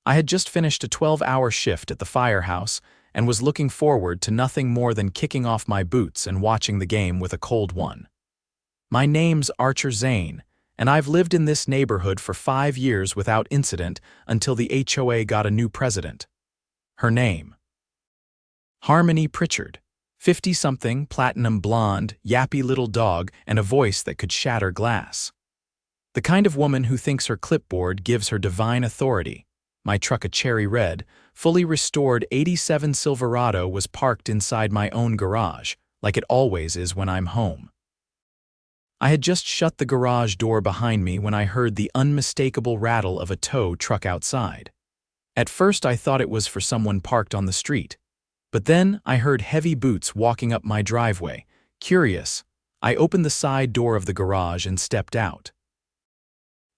I had just finished a 12-hour shift at the firehouse and was looking forward to nothing more than kicking off my boots and watching the game with a cold one. My name's Archer Zane, and I've lived in this neighborhood for 5 years without incident until the HOA got a new president. Her name: Harmony Pritchard. 50-something, platinum blonde, yappy little dog, and a voice that could shatter glass. The kind of woman who thinks her clipboard gives her divine authority. My truck, a cherry red, fully restored '87 Silverado, was parked inside my own garage, like it always is when I'm home. I had just shut the garage door behind me when I heard the unmistakable rattle of a tow truck outside. At first I thought it was for someone parked on the street. But then I heard heavy boots walking up my driveway. Curious, I opened the side door of the garage and stepped out.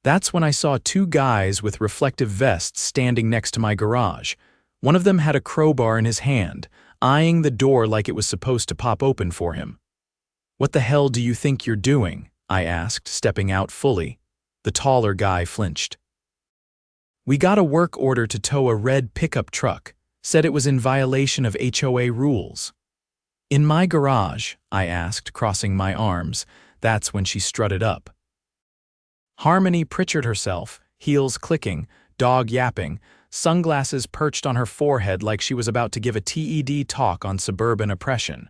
That's when I saw 2 guys with reflective vests standing next to my garage. One of them had a crowbar in his hand, eyeing the door like it was supposed to pop open for him. "What the hell do you think you're doing?" I asked, stepping out fully. The taller guy flinched. "We got a work order to tow a red pickup truck. Said it was in violation of HOA rules." "In my garage?" I asked, crossing my arms. That's when she strutted up. Harmony Pritchard herself, heels clicking, dog yapping, sunglasses perched on her forehead like she was about to give a TED talk on suburban oppression.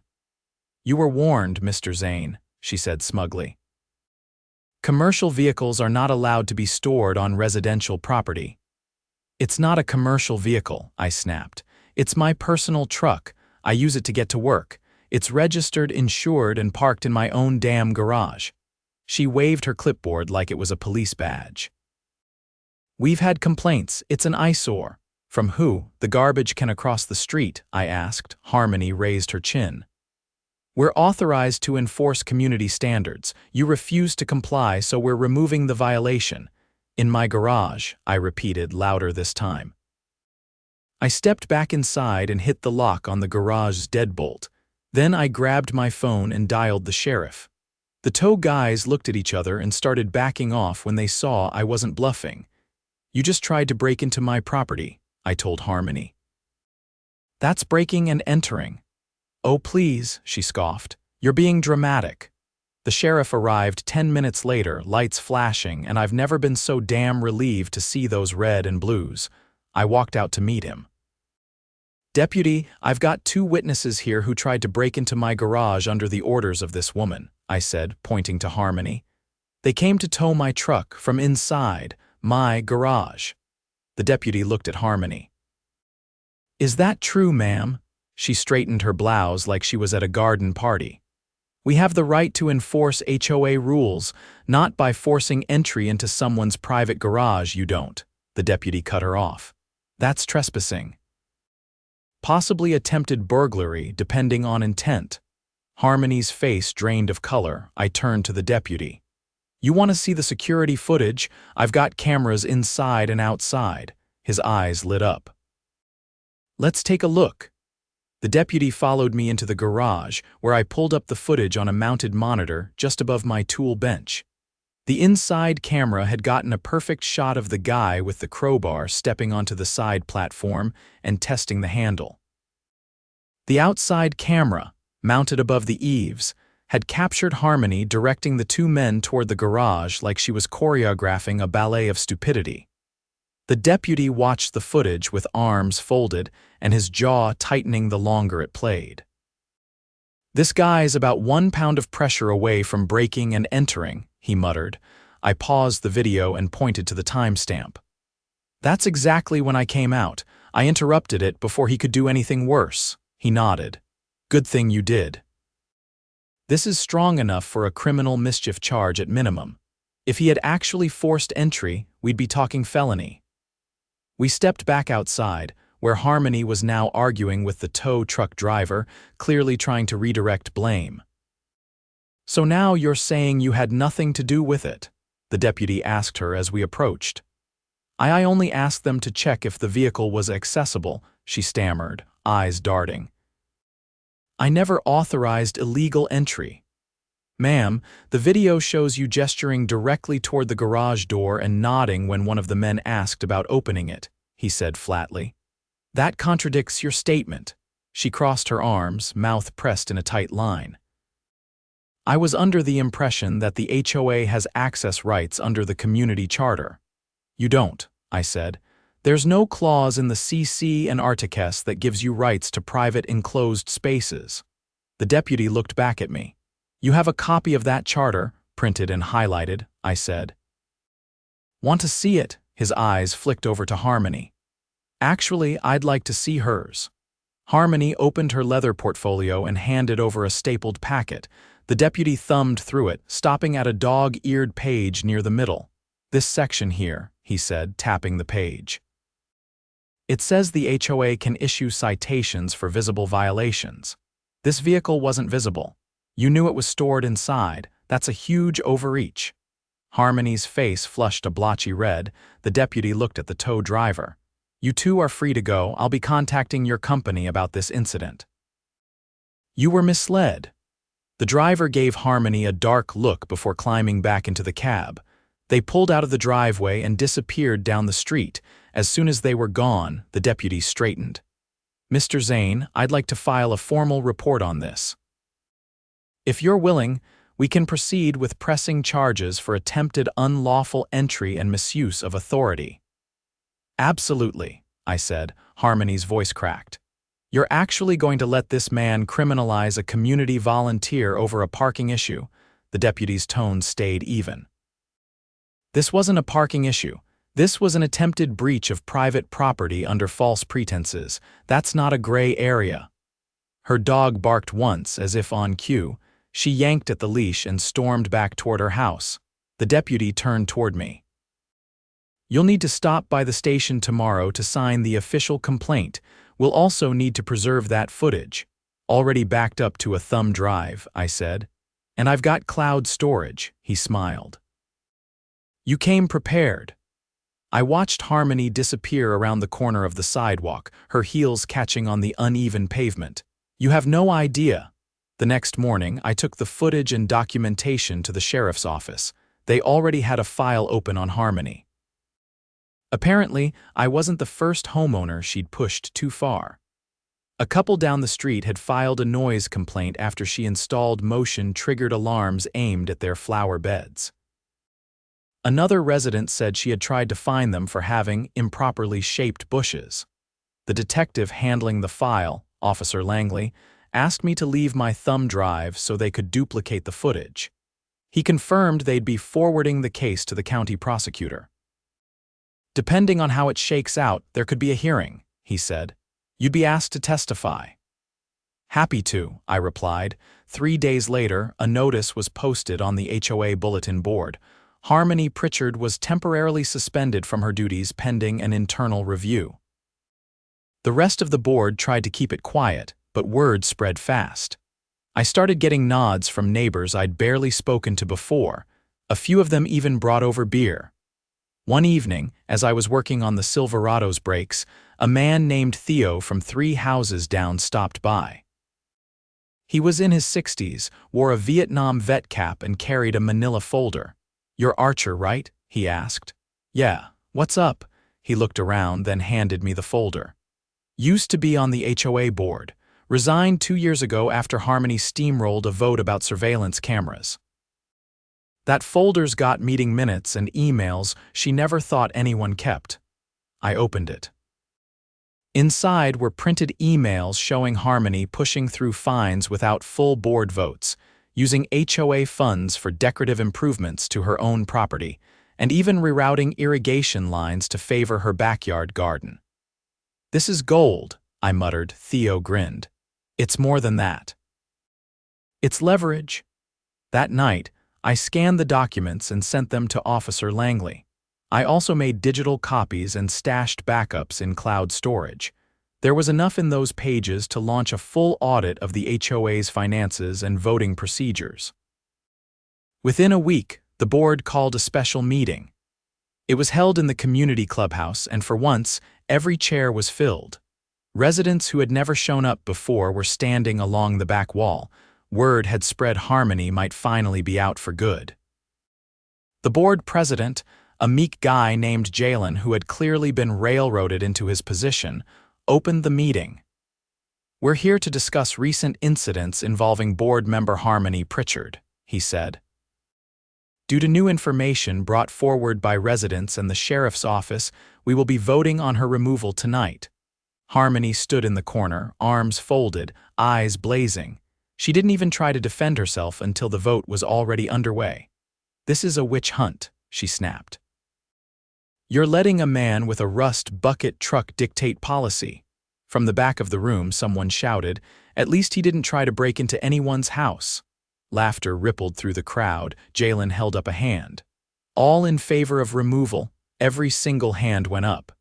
"You were warned, Mr. Zane," she said smugly. "Commercial vehicles are not allowed to be stored on residential property." "It's not a commercial vehicle," I snapped. "It's my personal truck. I use it to get to work. It's registered, insured, and parked in my own damn garage." She waved her clipboard like it was a police badge. "We've had complaints. It's an eyesore." "From who? The garbage can across the street?" I asked. Harmony raised her chin. "We're authorized to enforce community standards. You refuse to comply, so we're removing the violation." "In my garage," I repeated, louder this time. I stepped back inside and hit the lock on the garage's deadbolt. Then I grabbed my phone and dialed the sheriff. The tow guys looked at each other and started backing off when they saw I wasn't bluffing. "You just tried to break into my property," I told Harmony. "That's breaking and entering." "Oh, please," she scoffed. "You're being dramatic." The sheriff arrived 10 minutes later, lights flashing, and I've never been so damn relieved to see those red and blues. I walked out to meet him. "Deputy, I've got 2 witnesses here who tried to break into my garage under the orders of this woman," I said, pointing to Harmony. "They came to tow my truck from inside my garage." The deputy looked at Harmony. "Is that true, ma'am?" She straightened her blouse like she was at a garden party. "We have the right to enforce HOA rules, not by forcing entry into someone's private garage. You don't." The deputy cut her off. "That's trespassing." "Possibly attempted burglary, depending on intent." Harmony's face drained of color. I turned to the deputy. "You want to see the security footage? I've got cameras inside and outside." His eyes lit up. "Let's take a look." The deputy followed me into the garage, where I pulled up the footage on a mounted monitor just above my tool bench. The inside camera had gotten a perfect shot of the guy with the crowbar stepping onto the side platform and testing the handle. The outside camera, mounted above the eaves, had captured Harmony directing the 2 men toward the garage like she was choreographing a ballet of stupidity. The deputy watched the footage with arms folded and his jaw tightening the longer it played. "This guy's about 1 pound of pressure away from breaking and entering," he muttered. I paused the video and pointed to the timestamp. "That's exactly when I came out. I interrupted it before he could do anything worse." He nodded. "Good thing you did." This is strong enough for a criminal mischief charge at minimum. If he had actually forced entry, we'd be talking felony. We stepped back outside, where Harmony was now arguing with the tow truck driver, clearly trying to redirect blame. "So now you're saying you had nothing to do with it?" the deputy asked her as we approached. I only asked them to check if the vehicle was accessible," she stammered, eyes darting. "I never authorized illegal entry." "Ma'am, the video shows you gesturing directly toward the garage door and nodding when one of the men asked about opening it. he said flatly. That contradicts your statement. She crossed her arms, mouth pressed in a tight line. I was under the impression that the HOA has access rights under the community charter. You don't, I said. There's no clause in the CC and Articus that gives you rights to private enclosed spaces. The deputy looked back at me. You have a copy of that charter, printed and highlighted, I said. Want to see it? His eyes flicked over to Harmony. Actually, I'd like to see hers. Harmony opened her leather portfolio and handed over a stapled packet. The deputy thumbed through it, stopping at a dog-eared page near the middle. This section here, he said, tapping the page. It says the HOA can issue citations for visible violations. This vehicle wasn't visible. You knew it was stored inside. That's a huge overreach. Harmony's face flushed a blotchy red. The deputy looked at the tow driver. You two are free to go. I'll be contacting your company about this incident. You were misled. The driver gave Harmony a dark look before climbing back into the cab. They pulled out of the driveway and disappeared down the street. As soon as they were gone, the deputy straightened. Mr. Zane, I'd like to file a formal report on this. If you're willing, we can proceed with pressing charges for attempted unlawful entry and misuse of authority. Absolutely, I said. Harmony's voice cracked. You're actually going to let this man criminalize a community volunteer over a parking issue? The deputy's tone stayed even. This wasn't a parking issue. This was an attempted breach of private property under false pretenses. That's not a gray area. Her dog barked once, as if on cue. She yanked at the leash and stormed back toward her house. The deputy turned toward me. You'll need to stop by the station tomorrow to sign the official complaint. We'll also need to preserve that footage. Already backed up to a thumb drive, I said. And I've got cloud storage, he smiled. You came prepared. I watched Harmony disappear around the corner of the sidewalk, her heels catching on the uneven pavement. You have no idea. The next morning, I took the footage and documentation to the sheriff's office. They already had a file open on Harmony. Apparently, I wasn't the first homeowner she'd pushed too far. A couple down the street had filed a noise complaint after she installed motion-triggered alarms aimed at their flower beds. Another resident said she had tried to fine them for having improperly shaped bushes. The detective handling the file, Officer Langley, asked me to leave my thumb drive so they could duplicate the footage. He confirmed they'd be forwarding the case to the county prosecutor. Depending on how it shakes out, there could be a hearing, he said. You'd be asked to testify. Happy to, I replied. 3 days later, a notice was posted on the HOA bulletin board. Harmony Pritchard was temporarily suspended from her duties pending an internal review. The rest of the board tried to keep it quiet, but word spread fast. I started getting nods from neighbors I'd barely spoken to before. A few of them even brought over beer. One evening, as I was working on the Silverado's brakes, a man named Theo from 3 houses down stopped by. He was in his 60s, wore a Vietnam vet cap and carried a manila folder. You're Archer, right? He asked. Yeah, what's up? He looked around, then handed me the folder. Used to be on the HOA board. Resigned 2 years ago after Harmony steamrolled a vote about surveillance cameras. That folder's got meeting minutes and emails she never thought anyone kept. I opened it. Inside were printed emails showing Harmony pushing through fines without full board votes, using HOA funds for decorative improvements to her own property, and even rerouting irrigation lines to favor her backyard garden. This is gold, I muttered. Theo grinned. It's more than that. It's leverage. That night, I scanned the documents and sent them to Officer Langley. I also made digital copies and stashed backups in cloud storage. There was enough in those pages to launch a full audit of the HOA's finances and voting procedures. Within a week, the board called a special meeting. It was held in the community clubhouse, and for once, every chair was filled. Residents who had never shown up before were standing along the back wall. Word had spread Harmony might finally be out for good. The board president, a meek guy named Jalen who had clearly been railroaded into his position, opened the meeting. "We're here to discuss recent incidents involving board member Harmony Pritchard," he said. "Due to new information brought forward by residents and the sheriff's office, we will be voting on her removal tonight." Harmony stood in the corner, arms folded, eyes blazing. She didn't even try to defend herself until the vote was already underway. "This is a witch hunt," she snapped. "You're letting a man with a rust bucket truck dictate policy." From the back of the room, someone shouted, "At least he didn't try to break into anyone's house." Laughter rippled through the crowd. Jalen held up a hand. "All in favor of removal." Every single hand went up.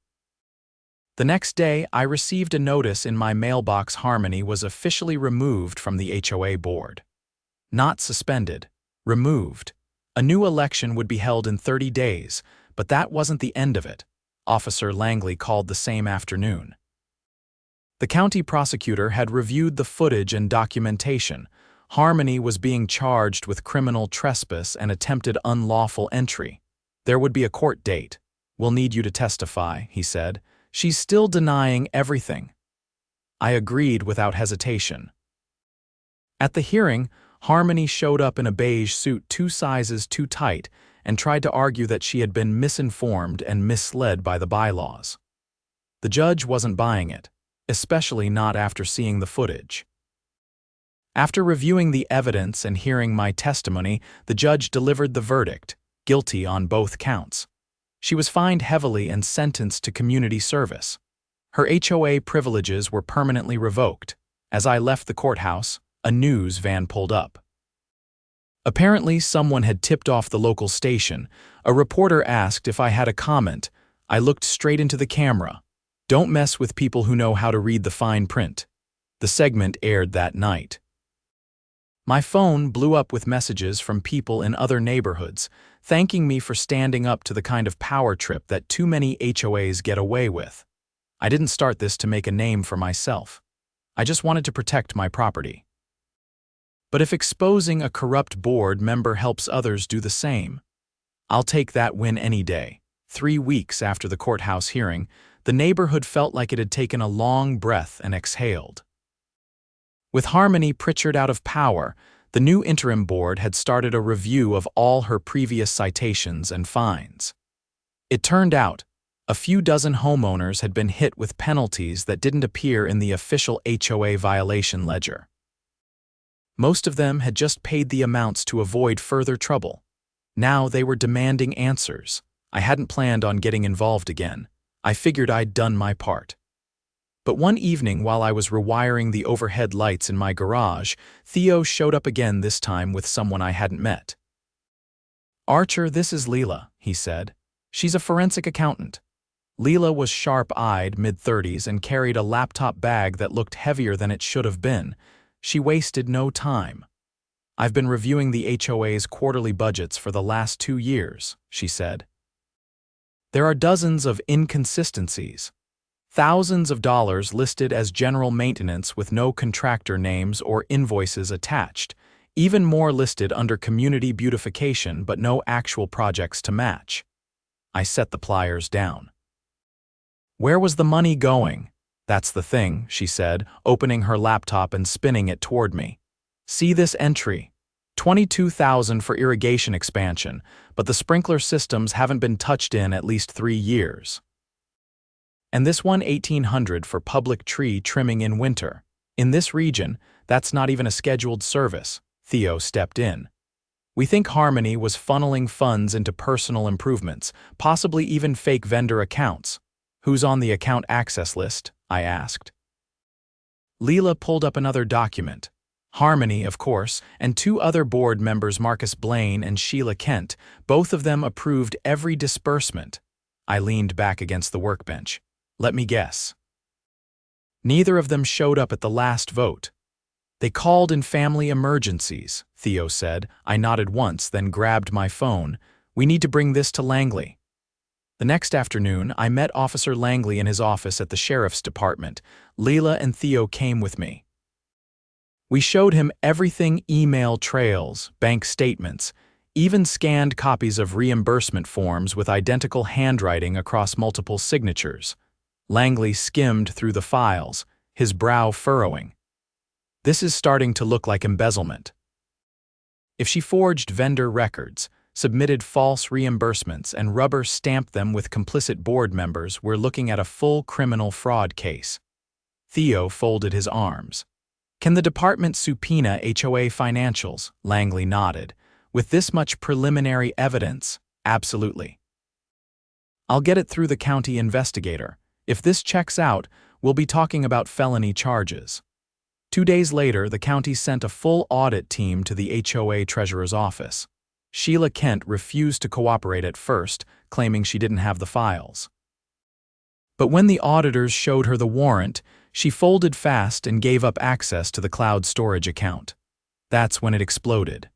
The next day, I received a notice in my mailbox. Harmony was officially removed from the HOA board. Not suspended, removed. A new election would be held in 30 days, but that wasn't the end of it. Officer Langley called the same afternoon. The county prosecutor had reviewed the footage and documentation. Harmony was being charged with criminal trespass and attempted unlawful entry. There would be a court date. "We'll need you to testify," he said. "She's still denying everything." I agreed without hesitation. At the hearing, Harmony showed up in a beige suit 2 sizes too tight and tried to argue that she had been misinformed and misled by the bylaws. The judge wasn't buying it, especially not after seeing the footage. After reviewing the evidence and hearing my testimony, the judge delivered the verdict, guilty on both counts. She was fined heavily and sentenced to community service. Her HOA privileges were permanently revoked. As I left the courthouse, a news van pulled up. Apparently, someone had tipped off the local station. A reporter asked if I had a comment. I looked straight into the camera. "Don't mess with people who know how to read the fine print." The segment aired that night. My phone blew up with messages from people in other neighborhoods, thanking me for standing up to the kind of power trip that too many HOAs get away with. I didn't start this to make a name for myself. I just wanted to protect my property. But if exposing a corrupt board member helps others do the same, I'll take that win any day. 3 weeks after the courthouse hearing, the neighborhood felt like it had taken a long breath and exhaled. With Harmony Pritchard out of power, the new interim board had started a review of all her previous citations and fines. It turned out, a few dozen homeowners had been hit with penalties that didn't appear in the official HOA violation ledger. Most of them had just paid the amounts to avoid further trouble. Now they were demanding answers. I hadn't planned on getting involved again. I figured I'd done my part. But one evening while I was rewiring the overhead lights in my garage, Theo showed up again, this time with someone I hadn't met. "Archer, this is Leela," he said. "She's a forensic accountant." Leela was sharp-eyed, mid-30s, and carried a laptop bag that looked heavier than it should have been. She wasted no time. "I've been reviewing the HOA's quarterly budgets for the last 2 years," she said. "There are dozens of inconsistencies. Thousands of dollars listed as general maintenance with no contractor names or invoices attached, even more listed under community beautification but no actual projects to match." I set the pliers down. "Where was the money going?" "That's the thing," she said, opening her laptop and spinning it toward me. "See this entry? $22,000 for irrigation expansion, but the sprinkler systems haven't been touched in at least 3 years. And this one $1,800 for public tree trimming in winter. In this region, that's not even a scheduled service." Theo stepped in. "We think Harmony was funneling funds into personal improvements, possibly even fake vendor accounts." "Who's on the account access list?" I asked. Leela pulled up another document. Harmony, of course, and 2 other board members, Marcus Blaine and Sheila Kent, both of them approved every disbursement. I leaned back against the workbench. "Let me guess." "Neither of them showed up at the last vote." "They called in family emergencies," Theo said. I nodded once, then grabbed my phone. "We need to bring this to Langley." The next afternoon, I met Officer Langley in his office at the Sheriff's Department. Leela and Theo came with me. We showed him everything: email trails, bank statements, even scanned copies of reimbursement forms with identical handwriting across multiple signatures. Langley skimmed through the files, his brow furrowing. This is starting to look like embezzlement. If she forged vendor records, submitted false reimbursements, and rubber-stamped them with complicit board members, we're looking at a full criminal fraud case. Theo folded his arms. Can the department subpoena HOA financials? Langley nodded. With this much preliminary evidence, absolutely. I'll get it through the county investigator. If this checks out, we'll be talking about felony charges. 2 days later, the county sent a full audit team to the HOA treasurer's office. Sheila Kent refused to cooperate at first, claiming she didn't have the files. But when the auditors showed her the warrant, she folded fast and gave up access to the cloud storage account. That's when it exploded.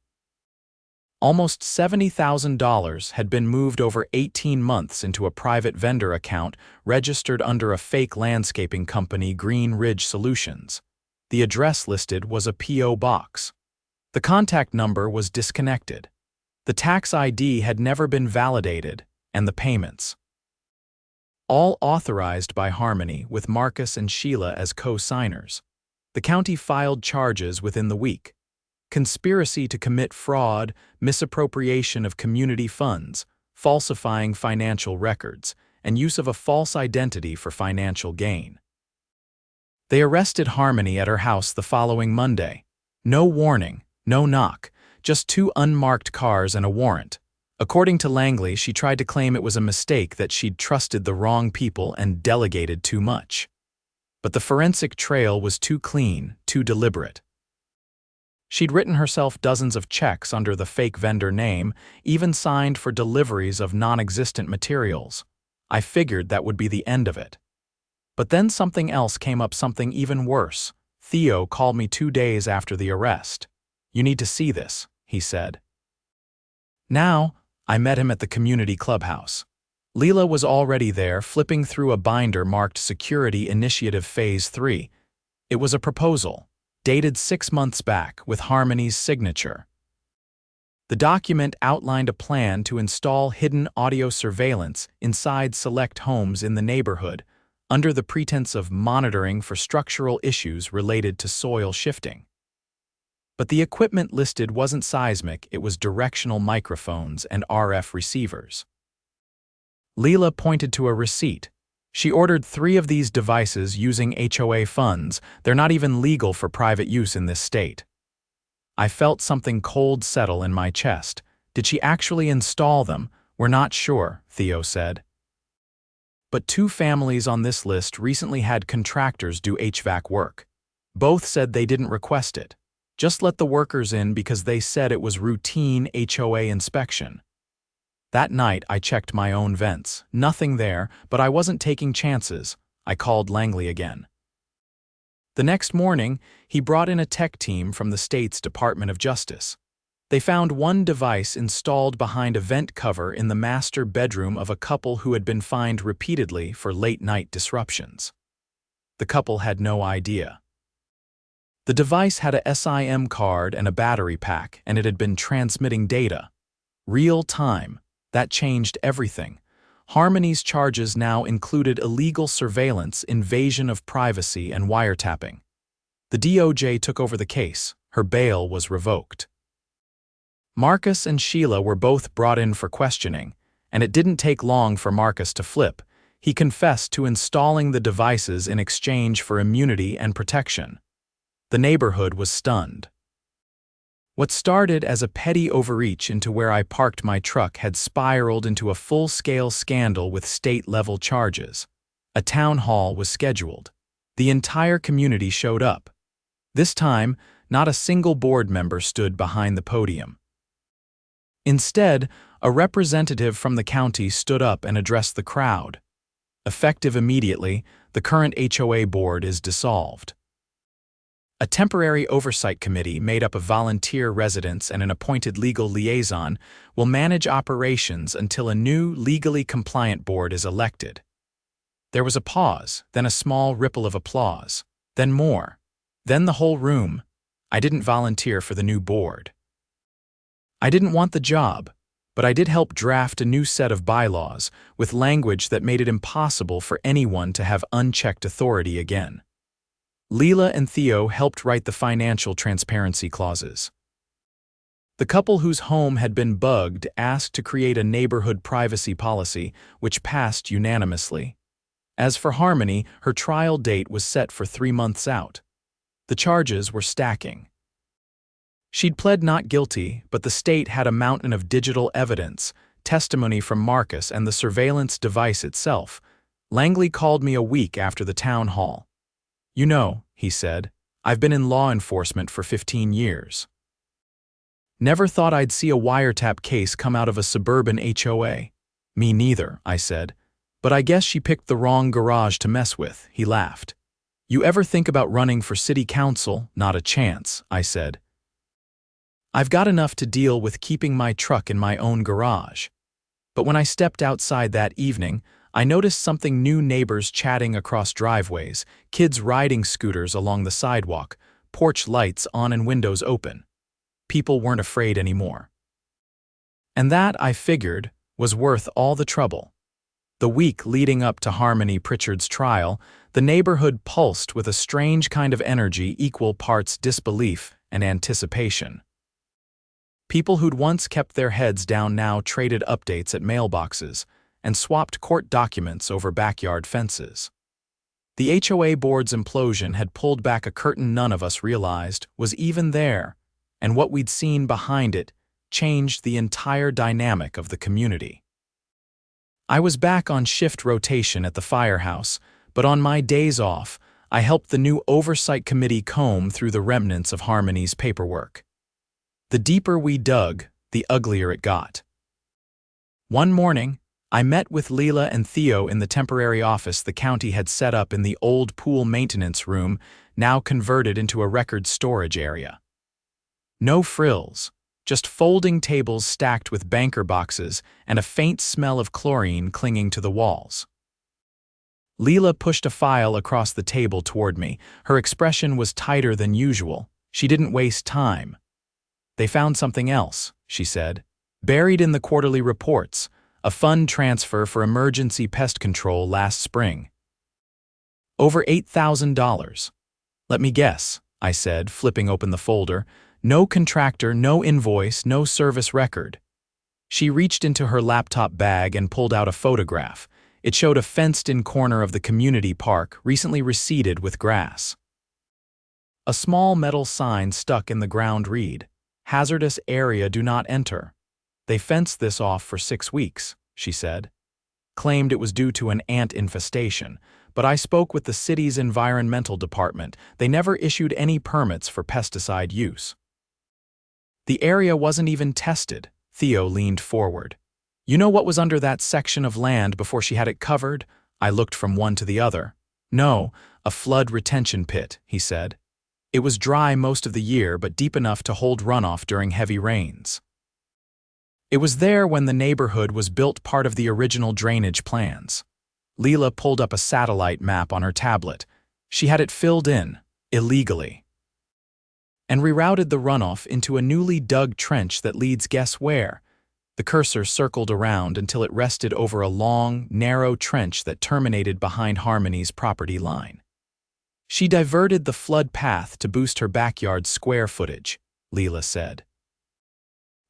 Almost $70,000 had been moved over 18 months into a private vendor account registered under a fake landscaping company, Green Ridge Solutions. The address listed was a P.O. box. The contact number was disconnected. The tax ID had never been validated, and the payments. All authorized by Harmony, with Marcus and Sheila as co-signers. The county filed charges within the week. Conspiracy to commit fraud, misappropriation of community funds, falsifying financial records, and use of a false identity for financial gain. They arrested Harmony at her house the following Monday. No warning, no knock, just 2 unmarked cars and a warrant. According to Langley, she tried to claim it was a mistake, that she'd trusted the wrong people and delegated too much. But the forensic trail was too clean, too deliberate. She'd written herself dozens of checks under the fake vendor name, even signed for deliveries of non-existent materials. I figured that would be the end of it. But then something else came up, something even worse. Theo called me 2 days after the arrest. "You need to see this," he said. Now, I met him at the community clubhouse. Leela was already there, flipping through a binder marked Security Initiative Phase 3. It was a proposal, dated 6 months back, with Harmony's signature. The document outlined a plan to install hidden audio surveillance inside select homes in the neighborhood, under the pretense of monitoring for structural issues related to soil shifting. But the equipment listed wasn't seismic, it was directional microphones and RF receivers. Leela pointed to a receipt. She ordered 3 of these devices using HOA funds. They're not even legal for private use in this state. I felt something cold settle in my chest. Did she actually install them? We're not sure, Theo said. But 2 families on this list recently had contractors do HVAC work. Both said they didn't request it. Just let the workers in because they said it was routine HOA inspection. That night, I checked my own vents. Nothing there, but I wasn't taking chances. I called Langley again. The next morning, he brought in a tech team from the state's Department of Justice. They found 1 device installed behind a vent cover in the master bedroom of a couple who had been fined repeatedly for late-night disruptions. The couple had no idea. The device had a SIM card and a battery pack, and it had been transmitting data. Real time. That changed everything. Harmony's charges now included illegal surveillance, invasion of privacy, and wiretapping. The DOJ took over the case. Her bail was revoked. Marcus and Sheila were both brought in for questioning, and it didn't take long for Marcus to flip. He confessed to installing the devices in exchange for immunity and protection. The neighborhood was stunned. What started as a petty overreach into where I parked my truck had spiraled into a full-scale scandal with state-level charges. A town hall was scheduled. The entire community showed up. This time, not a single board member stood behind the podium. Instead, a representative from the county stood up and addressed the crowd. Effective immediately, the current HOA board is dissolved. A temporary oversight committee made up of volunteer residents and an appointed legal liaison will manage operations until a new, legally compliant board is elected. There was a pause, then a small ripple of applause, then more, then the whole room. I didn't volunteer for the new board. I didn't want the job, but I did help draft a new set of bylaws with language that made it impossible for anyone to have unchecked authority again. Leela and Theo helped write the financial transparency clauses. The couple whose home had been bugged asked to create a neighborhood privacy policy, which passed unanimously. As for Harmony, her trial date was set for 3 months out. The charges were stacking. She'd pled not guilty, but the state had a mountain of digital evidence, testimony from Marcus and the surveillance device itself. Langley called me a week after the town hall. "You know," he said, "I've been in law enforcement for 15 years. Never thought I'd see a wiretap case come out of a suburban HOA. Me neither," I said. "But I guess she picked the wrong garage to mess with," he laughed. "You ever think about running for city council?" "Not a chance," I said. "I've got enough to deal with keeping my truck in my own garage." But when I stepped outside that evening, I noticed something new: neighbors chatting across driveways, kids riding scooters along the sidewalk, porch lights on and windows open. People weren't afraid anymore. And that, I figured, was worth all the trouble. The week leading up to Harmony Pritchard's trial, the neighborhood pulsed with a strange kind of energy, equal parts disbelief and anticipation. People who'd once kept their heads down now traded updates at mailboxes and swapped court documents over backyard fences. The HOA board's implosion had pulled back a curtain none of us realized was even there, and what we'd seen behind it changed the entire dynamic of the community. I was back on shift rotation at the firehouse, but on my days off, I helped the new oversight committee comb through the remnants of Harmony's paperwork. The deeper we dug, the uglier it got. One morning, I met with Leela and Theo in the temporary office the county had set up in the old pool maintenance room, now converted into a record storage area. No frills, just folding tables stacked with banker boxes and a faint smell of chlorine clinging to the walls. Leela pushed a file across the table toward me. Her expression was tighter than usual. She didn't waste time. "They found something else," she said. "Buried in the quarterly reports, a fund transfer for emergency pest control last spring. Over $8,000. "Let me guess," I said, flipping open the folder. "No contractor, no invoice, no service record." She reached into her laptop bag and pulled out a photograph. It showed a fenced-in corner of the community park, recently reseeded with grass. A small metal sign stuck in the ground read, "Hazardous area, do not enter." "They fenced this off for 6 weeks, she said. Claimed it was due to an ant infestation, but I spoke with the city's environmental department. They never issued any permits for pesticide use. The area wasn't even tested." Theo leaned forward. "You know what was under that section of land before she had it covered?" I looked from one to the other. "No, a flood retention pit," he said. "It was dry most of the year, but deep enough to hold runoff during heavy rains. It was there when the neighborhood was built, part of the original drainage plans." Leela pulled up a satellite map on her tablet. She had it filled in, illegally, and rerouted the runoff into a newly dug trench that leads guess where. The cursor circled around until it rested over a long, narrow trench that terminated behind Harmony's property line. "She diverted the flood path to boost her backyard's square footage," Leela said.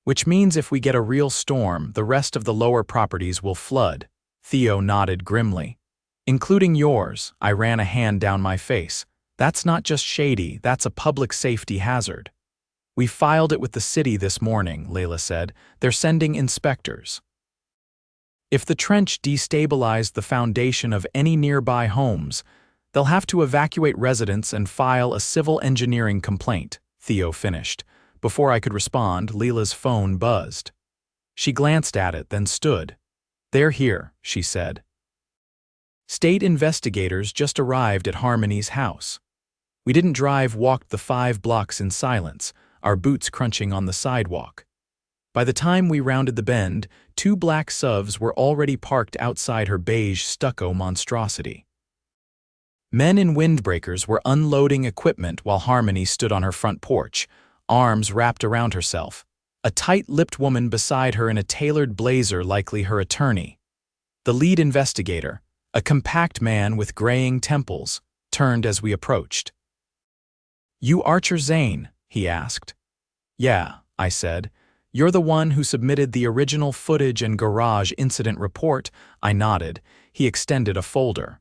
"Which means if we get a real storm, the rest of the lower properties will flood." Theo nodded grimly. "Including yours." I ran a hand down my face. "That's not just shady, that's a public safety hazard." "We filed it with the city this morning," Leila said. "They're sending inspectors. If the trench destabilized the foundation of any nearby homes, they'll have to evacuate residents and file a civil engineering complaint," Theo finished. Before I could respond, Leila's phone buzzed. She glanced at it, then stood. "They're here," she said. "State investigators just arrived at Harmony's house." We didn't drive, walked the 5 blocks in silence, our boots crunching on the sidewalk. By the time we rounded the bend, 2 black SUVs were already parked outside her beige stucco monstrosity. Men in windbreakers were unloading equipment while Harmony stood on her front porch, arms wrapped around herself. A tight-lipped woman beside her in a tailored blazer, likely her attorney. The lead investigator, a compact man with graying temples, turned as we approached. "You Archer Zane?" he asked. "Yeah," I said. "You're the one who submitted the original footage and garage incident report." I nodded. He extended a folder.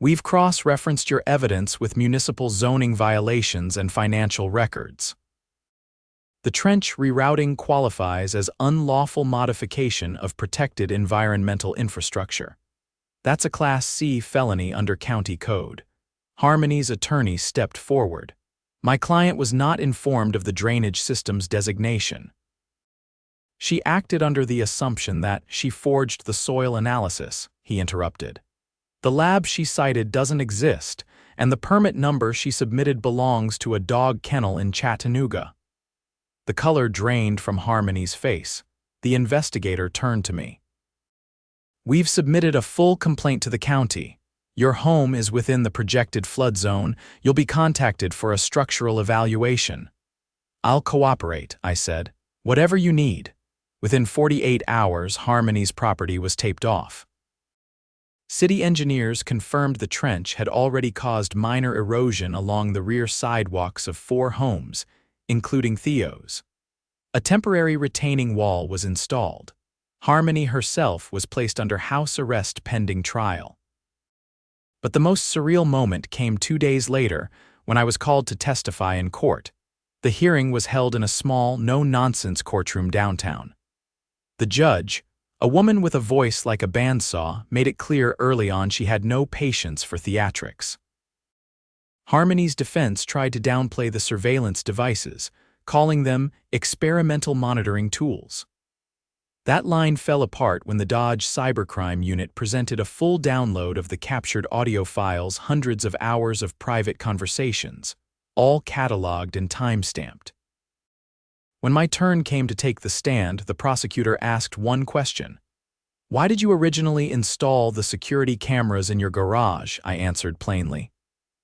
"We've cross-referenced your evidence with municipal zoning violations and financial records. The trench rerouting qualifies as unlawful modification of protected environmental infrastructure. That's a Class C felony under county code." Harmony's attorney stepped forward. "My client was not informed of the drainage system's designation. She acted under the assumption that she forged the soil analysis," he interrupted. "The lab she cited doesn't exist, and the permit number she submitted belongs to a dog kennel in Chattanooga." The color drained from Harmony's face. The investigator turned to me. "We've submitted a full complaint to the county. Your home is within the projected flood zone. You'll be contacted for a structural evaluation." "I'll cooperate," I said. "Whatever you need." Within 48 hours, Harmony's property was taped off. City engineers confirmed the trench had already caused minor erosion along the rear sidewalks of 4 homes, including Theo's. A temporary retaining wall was installed. Harmony herself was placed under house arrest pending trial. But the most surreal moment came 2 days later when I was called to testify in court. The hearing was held in a small, no-nonsense courtroom downtown. The judge, a woman with a voice like a bandsaw, made it clear early on she had no patience for theatrics. Harmony's defense tried to downplay the surveillance devices, calling them experimental monitoring tools. That line fell apart when the Dodge cybercrime unit presented a full download of the captured audio files, hundreds of hours of private conversations, all cataloged and time-stamped. When my turn came to take the stand, the prosecutor asked one question. "Why did you originally install the security cameras in your garage?" I answered plainly.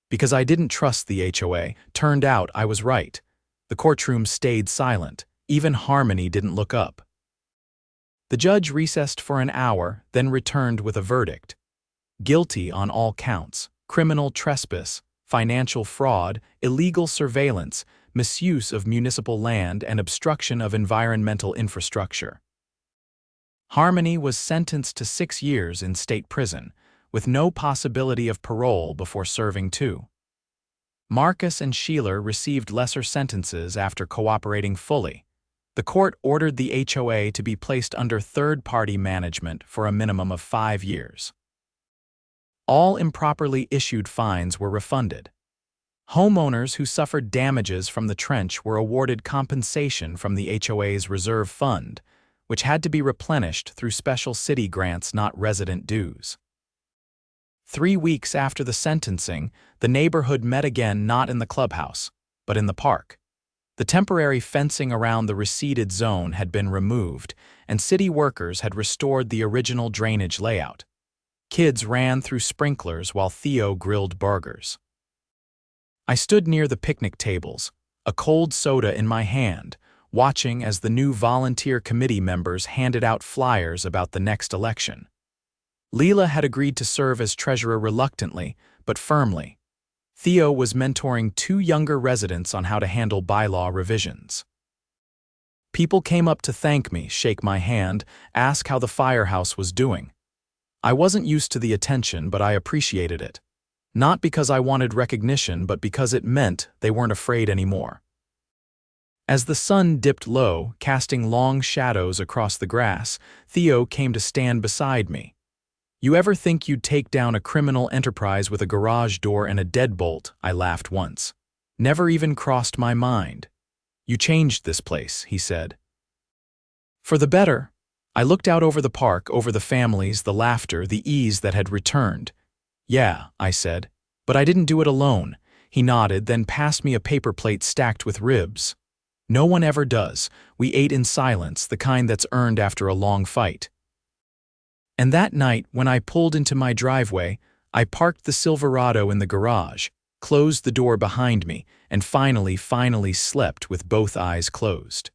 "Because I didn't trust the HOA. Turned out I was right." The courtroom stayed silent. Even Harmony didn't look up. The judge recessed for an hour, then returned with a verdict. Guilty on all counts: criminal trespass, financial fraud, illegal surveillance, misuse of municipal land, and obstruction of environmental infrastructure. Harmony was sentenced to 6 years in state prison, with no possibility of parole before serving 2. Marcus and Sheeler received lesser sentences after cooperating fully. The court ordered the HOA to be placed under third-party management for a minimum of 5 years. All improperly issued fines were refunded. Homeowners who suffered damages from the trench were awarded compensation from the HOA's reserve fund, which had to be replenished through special city grants, not resident dues. 3 weeks after the sentencing, the neighborhood met again, not in the clubhouse, but in the park. The temporary fencing around the receded zone had been removed, and city workers had restored the original drainage layout. Kids ran through sprinklers while Theo grilled burgers. I stood near the picnic tables, a cold soda in my hand, watching as the new volunteer committee members handed out flyers about the next election. Leela had agreed to serve as treasurer reluctantly, but firmly. Theo was mentoring 2 younger residents on how to handle bylaw revisions. People came up to thank me, shake my hand, ask how the firehouse was doing. I wasn't used to the attention, but I appreciated it. Not because I wanted recognition, but because it meant they weren't afraid anymore. As the sun dipped low, casting long shadows across the grass, Theo came to stand beside me. "You ever think you'd take down a criminal enterprise with a garage door and a deadbolt?" I laughed once. "Never even crossed my mind." "You changed this place," he said. "For the better." I looked out over the park, over the families, the laughter, the ease that had returned. "Yeah," I said, "but I didn't do it alone." He nodded, then passed me a paper plate stacked with ribs. "No one ever does." We ate in silence, the kind that's earned after a long fight. And that night, when I pulled into my driveway, I parked the Silverado in the garage, closed the door behind me, and finally slept with both eyes closed.